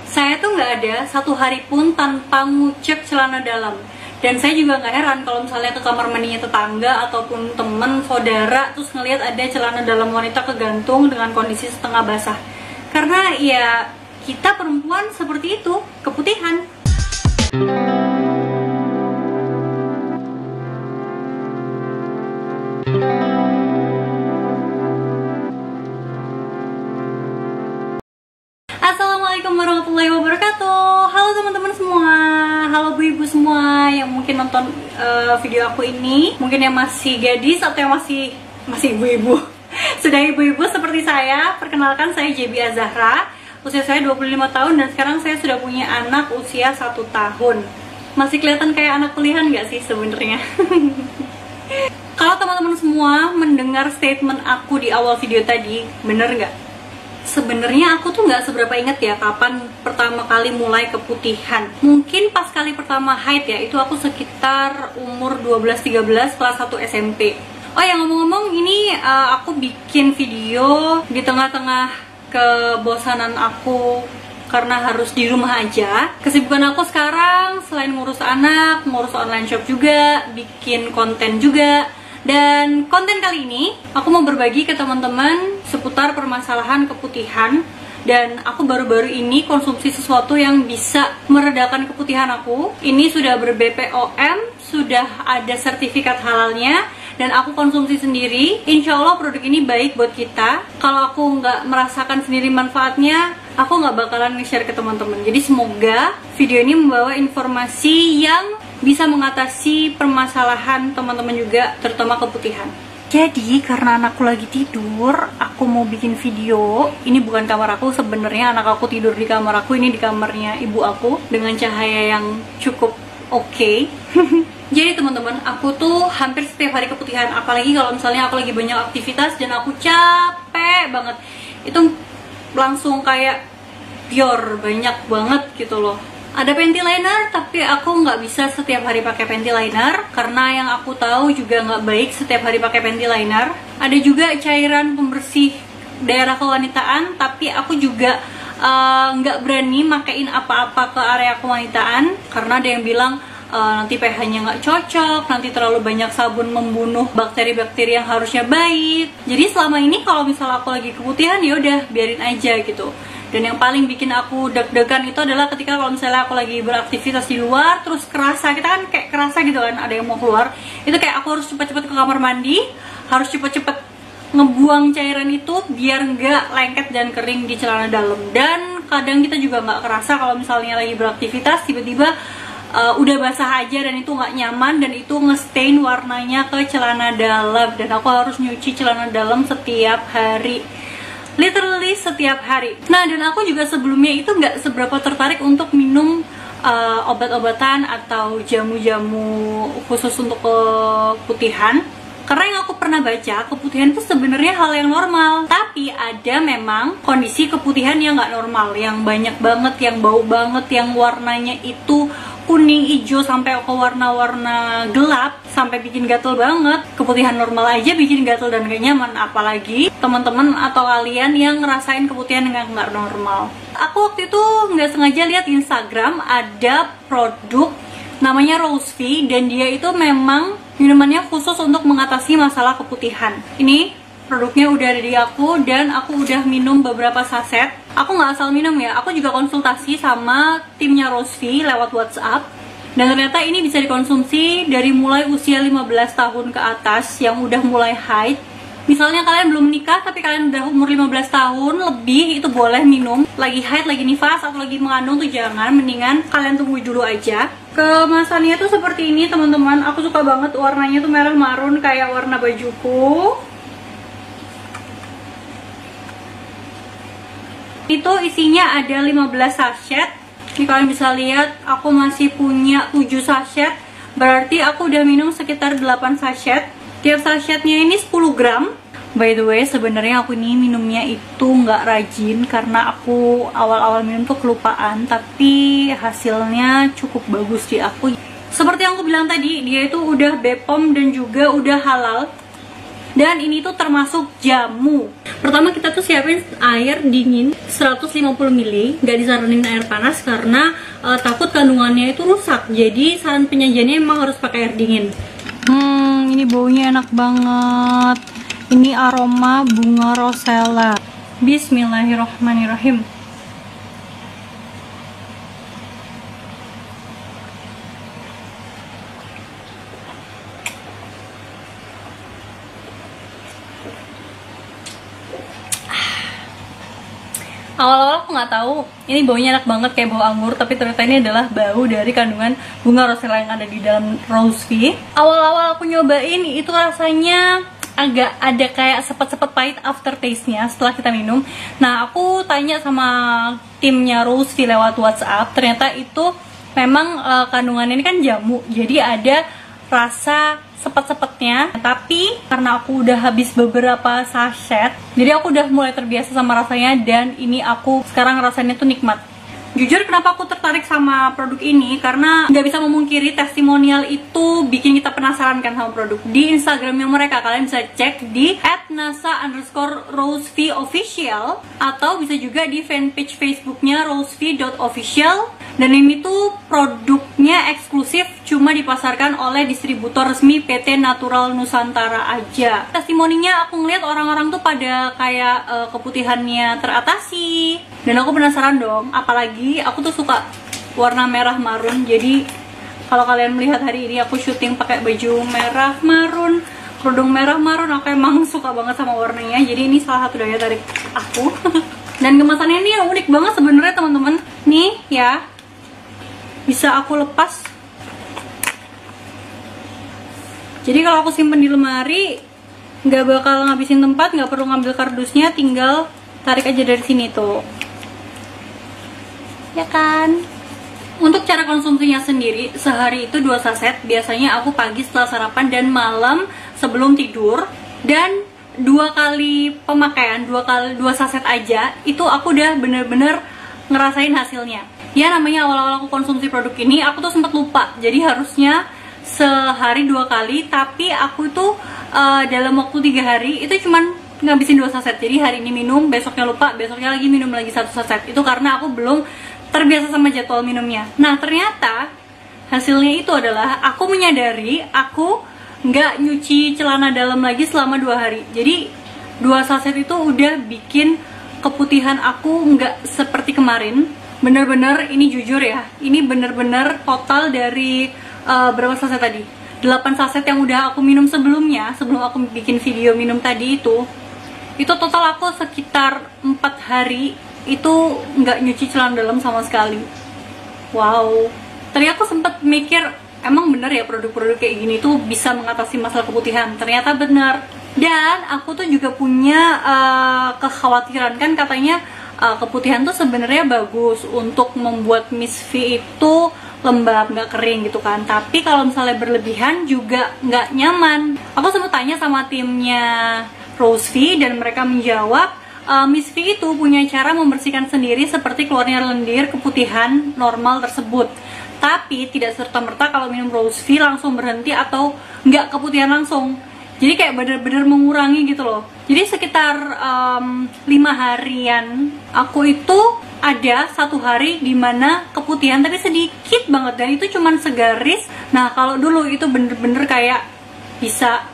Saya tuh nggak ada satu hari pun tanpa ngucek celana dalam. Dan saya juga nggak heran kalau misalnya ke kamar mandinya tetangga ataupun temen, saudara, terus ngelihat ada celana dalam wanita kegantung dengan kondisi setengah basah. Karena ya kita perempuan seperti itu, keputihan. Assalamualaikum warahmatullahi wabarakatuh. Halo teman-teman semua, halo bu-ibu semua yang mungkin nonton video aku ini, mungkin yang masih gadis atau yang masih ibu-ibu. Sudah ibu-ibu seperti saya, perkenalkan saya JB Azahra. Usia saya 25 tahun dan sekarang saya sudah punya anak usia 1 tahun. Masih kelihatan kayak anak kuliahan nggak sih sebenarnya? Kalau teman-teman semua mendengar statement aku di awal video tadi, bener nggak? Sebenarnya aku tuh nggak seberapa inget ya kapan pertama kali mulai keputihan. Mungkin pas kali pertama haid ya, itu aku sekitar umur 12-13 kelas 1 SMP. Oh ya, ngomong-ngomong, ini aku bikin video di tengah-tengah kebosanan aku karena harus di rumah aja. Kesibukan aku sekarang selain ngurus anak, ngurus online shop juga, bikin konten juga. Dan konten kali ini aku mau berbagi ke teman-teman seputar permasalahan keputihan. Dan aku baru-baru ini konsumsi sesuatu yang bisa meredakan keputihan aku. Ini sudah ber-BPOM, sudah ada sertifikat halalnya, dan aku konsumsi sendiri. Insya Allah produk ini baik buat kita. Kalau aku nggak merasakan sendiri manfaatnya, aku nggak bakalan nge-share ke teman-teman. Jadi semoga video ini membawa informasi yang bisa mengatasi permasalahan teman-teman juga, terutama keputihan. Jadi karena anakku lagi tidur, aku mau bikin video. Ini bukan kamar aku sebenarnya, anak aku tidur di kamar aku, ini di kamarnya ibu aku dengan cahaya yang cukup oke. Jadi teman-teman, aku tuh hampir setiap hari keputihan, apalagi kalau misalnya aku lagi banyak aktivitas dan aku capek banget. Itu langsung kayak pior, banyak banget gitu loh. Ada panty liner, tapi aku nggak bisa setiap hari pakai panty liner karena yang aku tahu juga nggak baik setiap hari pakai panty liner. Ada juga cairan pembersih daerah kewanitaan, tapi aku juga nggak berani makein apa-apa ke area kewanitaan karena ada yang bilang nanti pH-nya nggak cocok, nanti terlalu banyak sabun membunuh bakteri-bakteri yang harusnya baik. Jadi selama ini kalau misalnya aku lagi keputihan, ya udah biarin aja gitu. Dan yang paling bikin aku deg-degan itu adalah ketika kalau misalnya aku lagi beraktivitas di luar, terus kerasa, kita kan kayak kerasa gitu kan, ada yang mau keluar, itu kayak aku harus cepet-cepet ke kamar mandi, harus cepet-cepet ngebuang cairan itu biar nggak lengket dan kering di celana dalam. Dan kadang kita juga nggak kerasa kalau misalnya lagi beraktivitas, tiba-tiba udah basah aja dan itu nggak nyaman, dan itu ngestain warnanya ke celana dalam, dan aku harus nyuci celana dalam setiap hari. Literally setiap hari. Nah, dan aku juga sebelumnya itu nggak seberapa tertarik untuk minum obat-obatan atau jamu-jamu khusus untuk keputihan. Karena yang aku pernah baca, keputihan itu sebenarnya hal yang normal. Tapi ada memang kondisi keputihan yang nggak normal, yang banyak banget, yang bau banget, yang warnanya itu kuning, hijau, sampai ke warna-warna gelap, sampai bikin gatel banget. Keputihan normal aja bikin gatel dan gak nyaman, apalagi teman-teman atau kalian yang ngerasain keputihan yang nggak normal. Aku waktu itu nggak sengaja lihat Instagram ada produk namanya Rosevie, dan dia itu memang minumannya khusus untuk mengatasi masalah keputihan. Ini produknya udah ada di aku dan aku udah minum beberapa saset. Aku nggak asal minum ya, aku juga konsultasi sama timnya Rosevie lewat WhatsApp. Dan ternyata ini bisa dikonsumsi dari mulai usia 15 tahun ke atas yang udah mulai haid. Misalnya kalian belum nikah tapi kalian udah umur 15 tahun lebih, itu boleh minum. Lagi haid, lagi nifas, atau lagi mengandung tuh jangan, mendingan kalian tunggu dulu aja. Kemasannya tuh seperti ini teman-teman, aku suka banget warnanya tuh merah marun kayak warna bajuku. Itu isinya ada 15 sachet. Ini kalian bisa lihat aku masih punya 7 sachet, berarti aku udah minum sekitar 8 sachet. Tiap sachetnya ini 10 gram. By the way, sebenarnya aku ini minumnya itu nggak rajin karena aku awal-awal minum tuh kelupaan, tapi hasilnya cukup bagus di aku. Seperti yang aku bilang tadi, dia itu udah BPOM dan juga udah halal. Dan ini tuh termasuk jamu. Pertama kita tuh siapin air dingin 150 ml, nggak disaranin air panas karena takut kandungannya itu rusak. Jadi saran penyajiannya emang harus pakai air dingin. Ini baunya enak banget. Ini aroma bunga rosella. Bismillahirrohmanirrohim. Awal-awal aku nggak tahu ini baunya enak banget kayak bau anggur, tapi ternyata ini adalah bau dari kandungan bunga rosella yang ada di dalam rose tea. Awal-awal aku nyobain itu rasanya agak ada kayak sepet-sepet pahit aftertaste-nya setelah kita minum. Nah, aku tanya sama timnya Rose Tea lewat WhatsApp, ternyata itu memang kandungannya ini kan jamu, jadi ada rasa sepet-sepetnya. Tapi karena aku udah habis beberapa sachet, jadi aku udah mulai terbiasa sama rasanya, dan ini aku sekarang rasanya tuh nikmat. Jujur kenapa aku tertarik sama produk ini, karena nggak bisa memungkiri testimonial itu bikin kita penasaran kan sama produk. Di Instagramnya mereka kalian bisa cek di @nasa_rosefee_official, atau bisa juga di fanpage Facebooknya rosefee.official. Dan ini tuh produknya eksklusif, cuma dipasarkan oleh distributor resmi PT Natural Nusantara aja. Testimoninya aku ngeliat orang-orang tuh pada kayak keputihannya teratasi, dan aku penasaran dong. Apalagi aku tuh suka warna merah marun, jadi kalau kalian melihat hari ini aku syuting pakai baju merah marun, kerudung merah marun, aku emang suka banget sama warnanya. Jadi ini salah satu daya tarik aku. Dan kemasannya ini unik banget sebenarnya teman-teman. Nih ya, bisa aku lepas. Jadi kalau aku simpen di lemari nggak bakal ngabisin tempat, nggak perlu ngambil kardusnya, tinggal tarik aja dari sini tuh, ya kan. Untuk cara konsumsinya sendiri, sehari itu 2 saset. Biasanya aku pagi setelah sarapan dan malam sebelum tidur. Dan 2 kali pemakaian, 2 saset aja, itu aku udah bener-bener ngerasain hasilnya. Ya namanya awal-awal aku konsumsi produk ini, aku tuh sempet lupa. Jadi harusnya sehari 2 kali, tapi aku tuh dalam waktu 3 hari itu cuman ngabisin 2 saset. Jadi hari ini minum, besoknya lupa, besoknya lagi minum lagi 1 saset. Itu karena aku belum terbiasa sama jadwal minumnya. Nah ternyata hasilnya itu adalah aku menyadari aku nggak nyuci celana dalam lagi selama 2 hari. Jadi 2 saset itu udah bikin keputihan aku nggak seperti kemarin. Bener-bener ini jujur ya, ini bener-bener total dari berapa saset tadi? 8 saset yang udah aku minum sebelumnya, sebelum aku bikin video minum tadi itu total aku sekitar 4 hari itu nggak nyuci celana dalam sama sekali. Wow, tadi aku sempet mikir emang bener ya produk-produk kayak gini tuh bisa mengatasi masalah keputihan. Ternyata bener. Dan aku tuh juga punya kekhawatiran, kan katanya keputihan tuh sebenarnya bagus untuk membuat Miss V itu lembab, nggak kering gitu kan. Tapi kalau misalnya berlebihan juga nggak nyaman. Aku sempat tanya sama timnya Rose V dan mereka menjawab Miss V itu punya cara membersihkan sendiri seperti keluarnya lendir keputihan normal tersebut. Tapi tidak serta-merta kalau minum Rose V langsung berhenti atau nggak keputihan langsung. Jadi kayak bener-bener mengurangi gitu loh. Jadi sekitar 5 harian aku itu ada 1 hari dimana keputihan tapi sedikit banget, dan itu cuman segaris. Nah kalau dulu itu bener-bener kayak bisa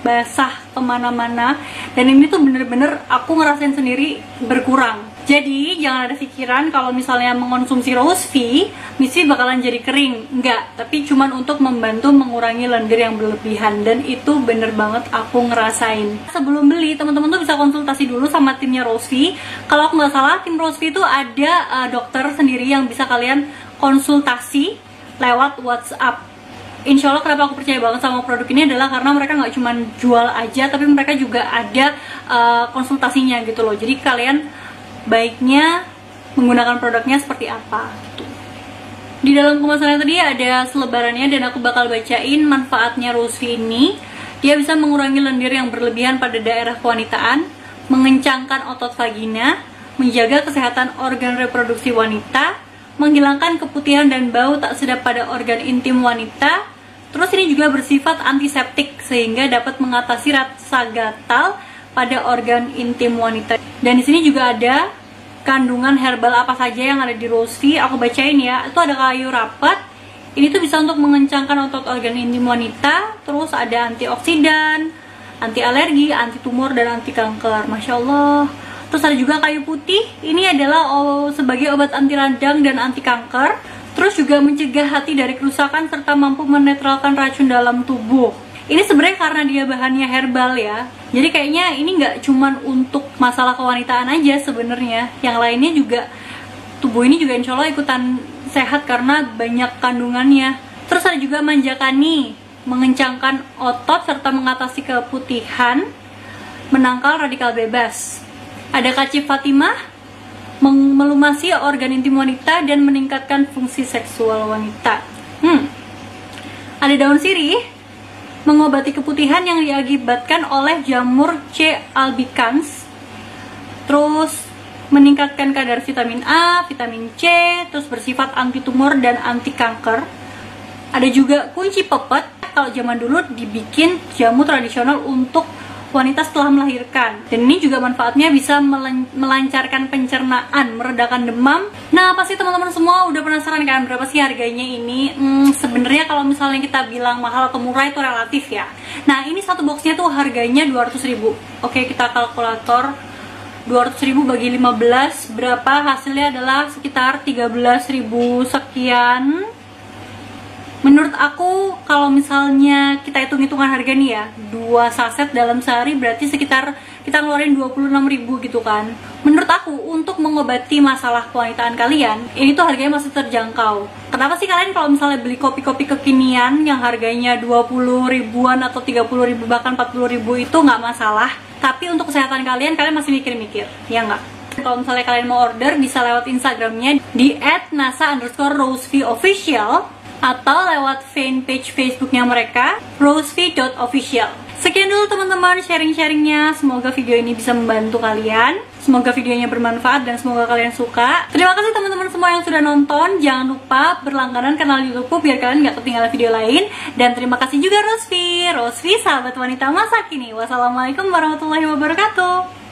basah kemana-mana, dan ini tuh bener-bener aku ngerasain sendiri berkurang. Jadi jangan ada pikiran kalau misalnya mengonsumsi Rose V, Miss V bakalan jadi kering. Enggak, tapi cuman untuk membantu mengurangi lendir yang berlebihan, dan itu bener banget aku ngerasain. Sebelum beli, teman-teman tuh bisa konsultasi dulu sama timnya Rose V. Kalau aku nggak salah, tim Rose V itu ada dokter sendiri yang bisa kalian konsultasi lewat WhatsApp. Insya Allah kenapa aku percaya banget sama produk ini adalah karena mereka nggak cuma jual aja, tapi mereka juga ada konsultasinya gitu loh. Jadi kalian baiknya menggunakan produknya seperti apa gitu. Di dalam kemasannya tadi ada selebarannya, dan aku bakal bacain manfaatnya Rose V ini. Dia bisa mengurangi lendir yang berlebihan pada daerah kewanitaan, mengencangkan otot vagina, menjaga kesehatan organ reproduksi wanita, menghilangkan keputihan dan bau tak sedap pada organ intim wanita, Terus ini juga bersifat antiseptik sehingga dapat mengatasi rasa gatal pada organ intim wanita. Dan di sini juga ada kandungan herbal apa saja yang ada di rose tea. Aku bacain ya. Itu ada kayu rapat. Ini tuh bisa untuk mengencangkan otot organ intim wanita. Terus ada antioksidan, anti alergi, anti tumor, dan anti kanker. Masya Allah. Terus ada juga kayu putih. Ini adalah sebagai obat anti radang dan anti kanker. Terus juga mencegah hati dari kerusakan serta mampu menetralkan racun dalam tubuh. Ini sebenarnya karena dia bahannya herbal ya. Jadi kayaknya ini nggak cuman untuk masalah kewanitaan aja sebenarnya. Yang lainnya juga, tubuh ini juga insya Allah ikutan sehat karena banyak kandungannya. Terus ada juga manjakani, mengencangkan otot serta mengatasi keputihan, menangkal radikal bebas. Ada kacip Fatimah, melumasi organ intim wanita dan meningkatkan fungsi seksual wanita. Ada daun sirih, mengobati keputihan yang diakibatkan oleh jamur C. albicans. Terus meningkatkan kadar vitamin A, vitamin C, terus bersifat anti tumor dan anti kanker. Ada juga kunci pepet. Kalau zaman dulu dibikin jamu tradisional untuk wanita setelah melahirkan, dan ini juga manfaatnya bisa melancarkan pencernaan, meredakan demam. Nah, pasti teman-teman semua udah penasaran kan berapa sih harganya ini? Sebenarnya kalau misalnya kita bilang mahal atau murah itu relatif ya. Nah, ini satu boxnya tuh harganya 200.000. Oke, kita kalkulator 200.000 bagi 15 berapa? Hasilnya adalah sekitar 13.000 sekian. Menurut aku kalau misalnya kita hitung-hitungan harga nih ya, 2 saset dalam sehari berarti sekitar kita ngeluarin 26.000 gitu kan. Menurut aku untuk mengobati masalah kewanitaan kalian, ini tuh harganya masih terjangkau. Kenapa sih kalian kalau misalnya beli kopi-kopi kekinian yang harganya 20 ribuan atau 30 ribu bahkan 40 ribu itu nggak masalah, tapi untuk kesehatan kalian masih mikir-mikir, ya nggak? Kalau misalnya kalian mau order bisa lewat Instagramnya di @nasa_rosevofficial atau lewat fanpage Facebooknya mereka, rosevie.official. Sekian dulu teman-teman sharing-sharingnya. Semoga video ini bisa membantu kalian. Semoga videonya bermanfaat dan semoga kalian suka. Terima kasih teman-teman semua yang sudah nonton. Jangan lupa berlangganan kanal YouTubeku biar kalian gak ketinggalan video lain. Dan terima kasih juga Rosevie, sahabat wanita masa kini. Wassalamualaikum warahmatullahi wabarakatuh.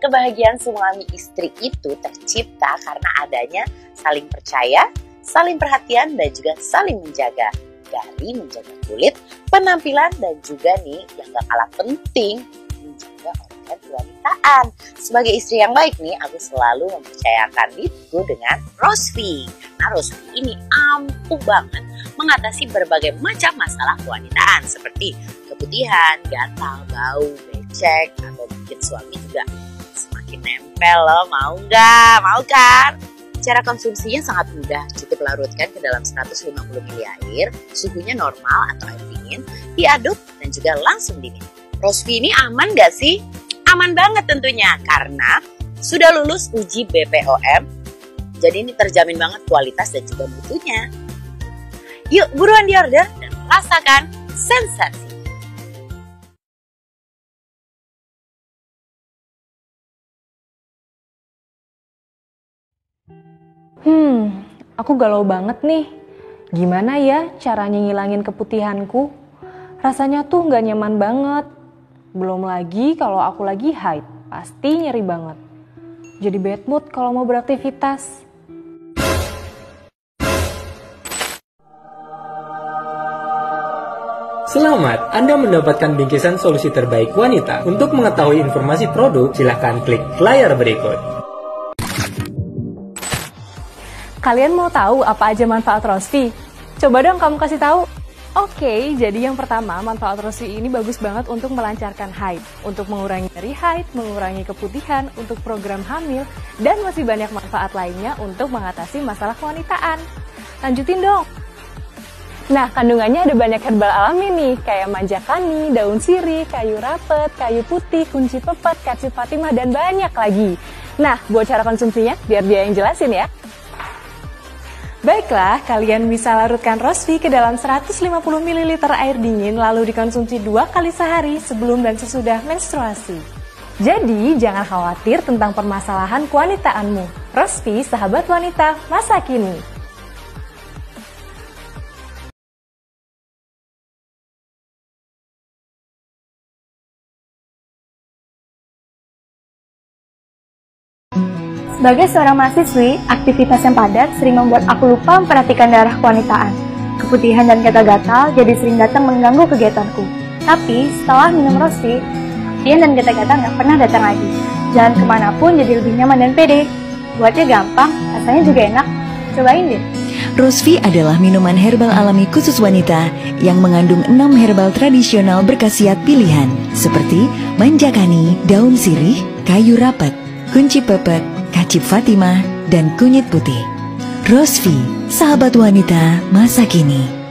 Kebahagiaan suami istri itu tercipta karena adanya saling percaya, saling perhatian, dan juga saling menjaga. Dari menjaga kulit, penampilan, dan juga nih yang gak kalah penting, menjaga organ kewanitaan. Sebagai istri yang baik nih, aku selalu mempercayakan diriku dengan Rosevie. Nah, Rosevie ini ampuh banget mengatasi berbagai macam masalah kewanitaan seperti keputihan, gatal, bau, becek, atau bikin suami juga semakin nempel loh. Mau nggak? Mau kan? Cara konsumsinya sangat mudah, cukup larutkan ke dalam 150 ml air, suhunya normal atau air dingin, diaduk dan juga langsung dingin. Rosevie ini aman nggak sih? Aman banget tentunya, karena sudah lulus uji BPOM, jadi ini terjamin banget kualitas dan juga mutunya. Yuk buruan di order dan rasakan sensasi. Aku galau banget nih. Gimana ya caranya ngilangin keputihanku? Rasanya tuh gak nyaman banget. Belum lagi kalau aku lagi haid, pasti nyeri banget. Jadi bad mood kalau mau beraktivitas. Selamat, Anda mendapatkan bingkisan solusi terbaik wanita. Untuk mengetahui informasi produk, silahkan klik layar berikut. Kalian mau tahu apa aja manfaat Rosevie? Coba dong kamu kasih tahu. Oke, jadi yang pertama, manfaat Rosevie ini bagus banget untuk melancarkan haid, untuk mengurangi nyeri haid, mengurangi keputihan, untuk program hamil, dan masih banyak manfaat lainnya untuk mengatasi masalah kewanitaan. Lanjutin dong. Nah, kandungannya ada banyak herbal alami nih, kayak manjakani, daun sirih, kayu rapet, kayu putih, kunci pepet, kacip Fatimah, dan banyak lagi. Nah, buat cara konsumsinya, biar dia yang jelasin ya. Baiklah, kalian bisa larutkan Rosvi ke dalam 150 ml air dingin lalu dikonsumsi 2 kali sehari sebelum dan sesudah menstruasi. Jadi, jangan khawatir tentang permasalahan kewanitaanmu. Rosvi, sahabat wanita masa kini. Sebagai seorang mahasiswi, aktivitas yang padat sering membuat aku lupa memperhatikan darah kewanitaan. Keputihan dan gatal-gatal jadi sering datang mengganggu kegiatanku. Tapi, setelah minum Rosvi, keputihan dan gatal-gatal nggak pernah datang lagi. Jalan kemanapun jadi lebih nyaman dan pede. Buatnya gampang, rasanya juga enak. Cobain deh. Rosvi adalah minuman herbal alami khusus wanita yang mengandung 6 herbal tradisional berkhasiat pilihan seperti manjakani, daun sirih, kayu rapat, kunci pepet, kacip Fatimah, dan kunyit putih. Rosvi, sahabat wanita masa kini.